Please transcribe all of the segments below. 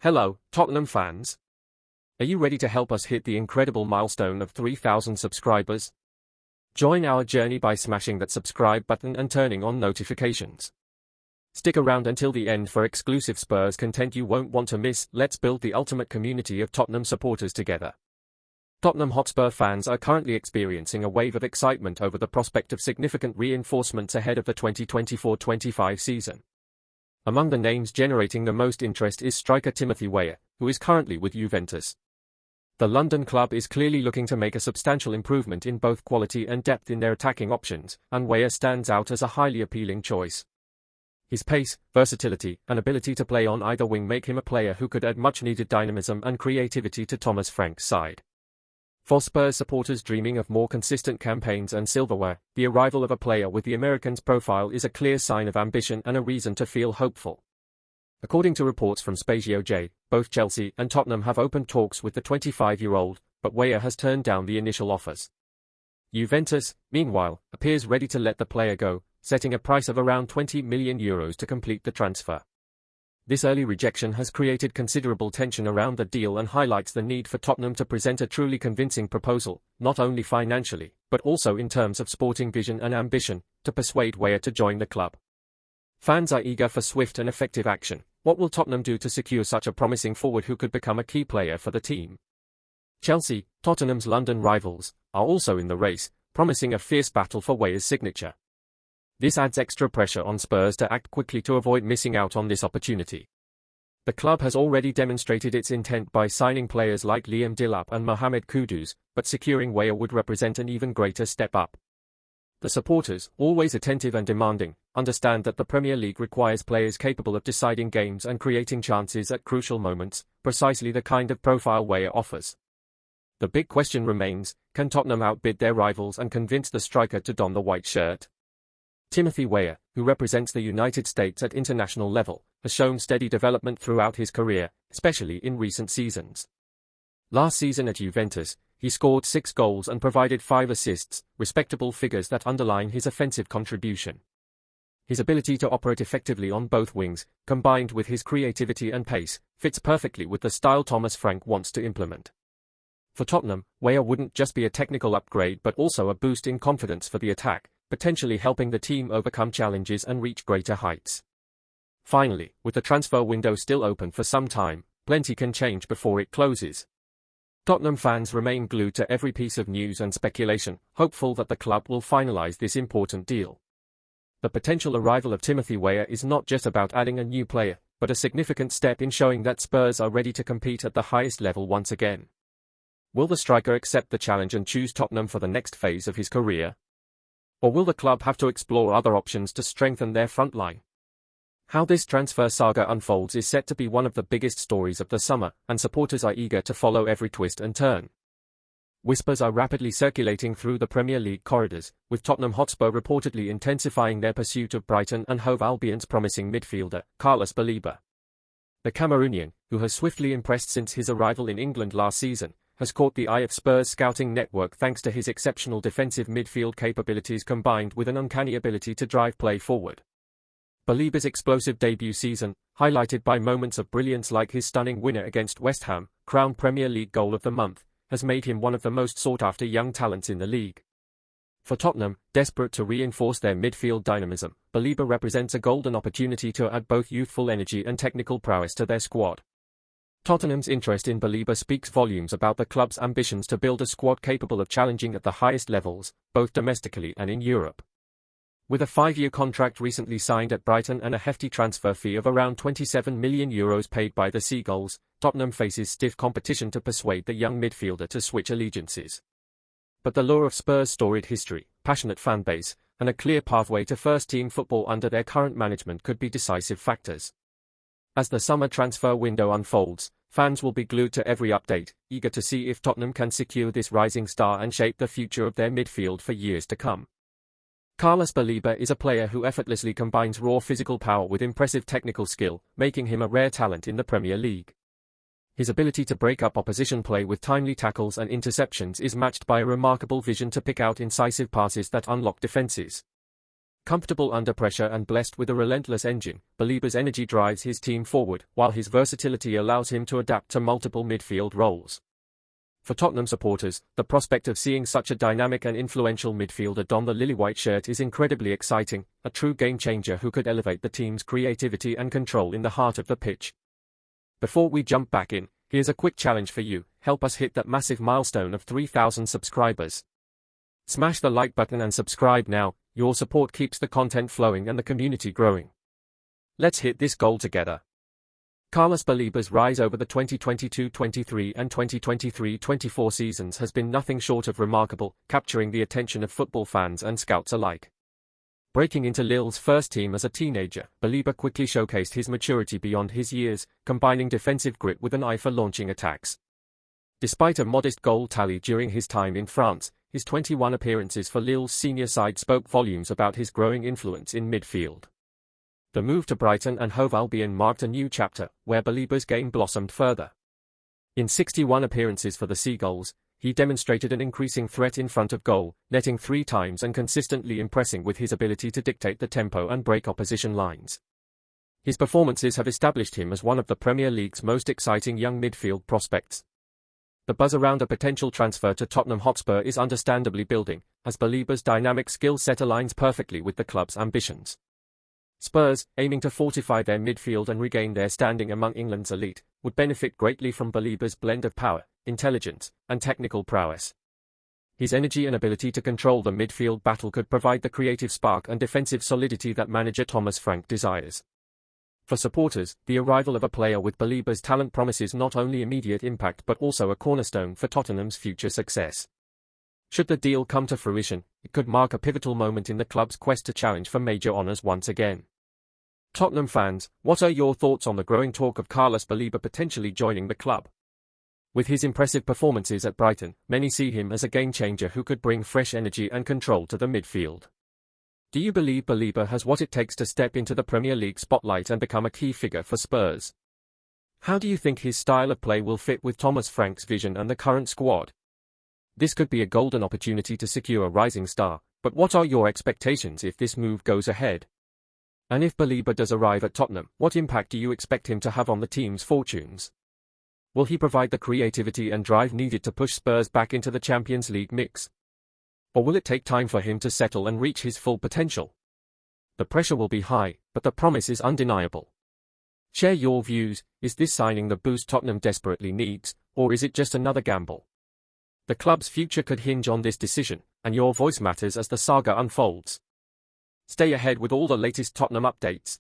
Hello, Tottenham fans. Are you ready to help us hit the incredible milestone of 3,000 subscribers? Join our journey by smashing that subscribe button and turning on notifications. Stick around until the end for exclusive Spurs content you won't want to miss. Let's build the ultimate community of Tottenham supporters together. Tottenham Hotspur fans are currently experiencing a wave of excitement over the prospect of significant reinforcements ahead of the 2024-25 season. Among the names generating the most interest is striker Timothy Weah, who is currently with Juventus. The London club is clearly looking to make a substantial improvement in both quality and depth in their attacking options, and Weah stands out as a highly appealing choice. His pace, versatility, and ability to play on either wing make him a player who could add much-needed dynamism and creativity to Thomas Frank's side. For Spurs supporters dreaming of more consistent campaigns and silverware, the arrival of a player with the American's profile is a clear sign of ambition and a reason to feel hopeful. According to reports from Spazio J, both Chelsea and Tottenham have opened talks with the 25-year-old, but Weah has turned down the initial offers. Juventus, meanwhile, appears ready to let the player go, setting a price of around €20 million to complete the transfer. This early rejection has created considerable tension around the deal and highlights the need for Tottenham to present a truly convincing proposal, not only financially, but also in terms of sporting vision and ambition, to persuade Weah to join the club. Fans are eager for swift and effective action. What will Tottenham do to secure such a promising forward who could become a key player for the team? Chelsea, Tottenham's London rivals, are also in the race, promising a fierce battle for Weah's signature. This adds extra pressure on Spurs to act quickly to avoid missing out on this opportunity. The club has already demonstrated its intent by signing players like Liam Delap and Mohamed Kudus, but securing Weah would represent an even greater step up. The supporters, always attentive and demanding, understand that the Premier League requires players capable of deciding games and creating chances at crucial moments, precisely the kind of profile Weah offers. The big question remains, can Tottenham outbid their rivals and convince the striker to don the white shirt? Timothy Weah, who represents the United States at international level, has shown steady development throughout his career, especially in recent seasons. Last season at Juventus, he scored 6 goals and provided 5 assists, respectable figures that underline his offensive contribution. His ability to operate effectively on both wings, combined with his creativity and pace, fits perfectly with the style Thomas Frank wants to implement. For Tottenham, Weah wouldn't just be a technical upgrade but also a boost in confidence for the attack, potentially helping the team overcome challenges and reach greater heights. Finally, with the transfer window still open for some time, plenty can change before it closes. Tottenham fans remain glued to every piece of news and speculation, hopeful that the club will finalize this important deal. The potential arrival of Timothy Weah is not just about adding a new player, but a significant step in showing that Spurs are ready to compete at the highest level once again. Will the striker accept the challenge and choose Tottenham for the next phase of his career? Or will the club have to explore other options to strengthen their front line? How this transfer saga unfolds is set to be one of the biggest stories of the summer, and supporters are eager to follow every twist and turn. Whispers are rapidly circulating through the Premier League corridors, with Tottenham Hotspur reportedly intensifying their pursuit of Brighton and Hove Albion's promising midfielder, Baleba. The Cameroonian, who has swiftly impressed since his arrival in England last season, has caught the eye of Spurs' scouting network thanks to his exceptional defensive midfield capabilities combined with an uncanny ability to drive play forward. Baleba's explosive debut season, highlighted by moments of brilliance like his stunning winner against West Ham, crowned Premier League Goal of the Month, has made him one of the most sought-after young talents in the league. For Tottenham, desperate to reinforce their midfield dynamism, Baleba represents a golden opportunity to add both youthful energy and technical prowess to their squad. Tottenham's interest in Baleba speaks volumes about the club's ambitions to build a squad capable of challenging at the highest levels, both domestically and in Europe. With a 5-year contract recently signed at Brighton and a hefty transfer fee of around €27 million paid by the Seagulls, Tottenham faces stiff competition to persuade the young midfielder to switch allegiances. But the lure of Spurs' storied history, passionate fan base, and a clear pathway to first-team football under their current management could be decisive factors. As the summer transfer window unfolds, fans will be glued to every update, eager to see if Tottenham can secure this rising star and shape the future of their midfield for years to come. Baleba is a player who effortlessly combines raw physical power with impressive technical skill, making him a rare talent in the Premier League. His ability to break up opposition play with timely tackles and interceptions is matched by a remarkable vision to pick out incisive passes that unlock defenses. Comfortable under pressure and blessed with a relentless engine, Baleba's energy drives his team forward, while his versatility allows him to adapt to multiple midfield roles. For Tottenham supporters, the prospect of seeing such a dynamic and influential midfielder don the lily-white shirt is incredibly exciting, a true game-changer who could elevate the team's creativity and control in the heart of the pitch. Before we jump back in, here's a quick challenge for you: help us hit that massive milestone of 3,000 subscribers. Smash the like button and subscribe now. Your support keeps the content flowing and the community growing. Let's hit this goal together. Carlos Baleba's rise over the 2022-23 and 2023-24 seasons has been nothing short of remarkable, capturing the attention of football fans and scouts alike. Breaking into Lille's first team as a teenager, Baleba quickly showcased his maturity beyond his years, combining defensive grit with an eye for launching attacks. Despite a modest goal tally during his time in France, his 21 appearances for Lille's senior side spoke volumes about his growing influence in midfield. The move to Brighton and Hove Albion marked a new chapter, where Baleba's game blossomed further. In 61 appearances for the Seagulls, he demonstrated an increasing threat in front of goal, netting 3 times and consistently impressing with his ability to dictate the tempo and break opposition lines. His performances have established him as one of the Premier League's most exciting young midfield prospects. The buzz around a potential transfer to Tottenham Hotspur is understandably building, as Baleba's dynamic skill set aligns perfectly with the club's ambitions. Spurs, aiming to fortify their midfield and regain their standing among England's elite, would benefit greatly from Baleba's blend of power, intelligence, and technical prowess. His energy and ability to control the midfield battle could provide the creative spark and defensive solidity that manager Thomas Frank desires. For supporters, the arrival of a player with Baleba's talent promises not only immediate impact but also a cornerstone for Tottenham's future success. Should the deal come to fruition, it could mark a pivotal moment in the club's quest to challenge for major honours once again. Tottenham fans, what are your thoughts on the growing talk of Carlos Baleba potentially joining the club? With his impressive performances at Brighton, many see him as a game-changer who could bring fresh energy and control to the midfield. Do you believe Baleba has what it takes to step into the Premier League spotlight and become a key figure for Spurs? How do you think his style of play will fit with Thomas Frank's vision and the current squad? This could be a golden opportunity to secure a rising star, but what are your expectations if this move goes ahead? And if Baleba does arrive at Tottenham, what impact do you expect him to have on the team's fortunes? Will he provide the creativity and drive needed to push Spurs back into the Champions League mix? Or will it take time for him to settle and reach his full potential? The pressure will be high, but the promise is undeniable. Share your views. Is this signing the boost Tottenham desperately needs, or is it just another gamble? The club's future could hinge on this decision, and your voice matters as the saga unfolds. Stay ahead with all the latest Tottenham updates.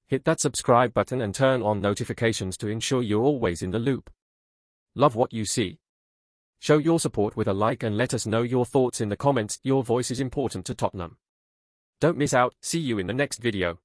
Hit that subscribe button and turn on notifications to ensure you're always in the loop. Love what you see? Show your support with a like and let us know your thoughts in the comments. Your voice is important to Tottenham. Don't miss out. See you in the next video.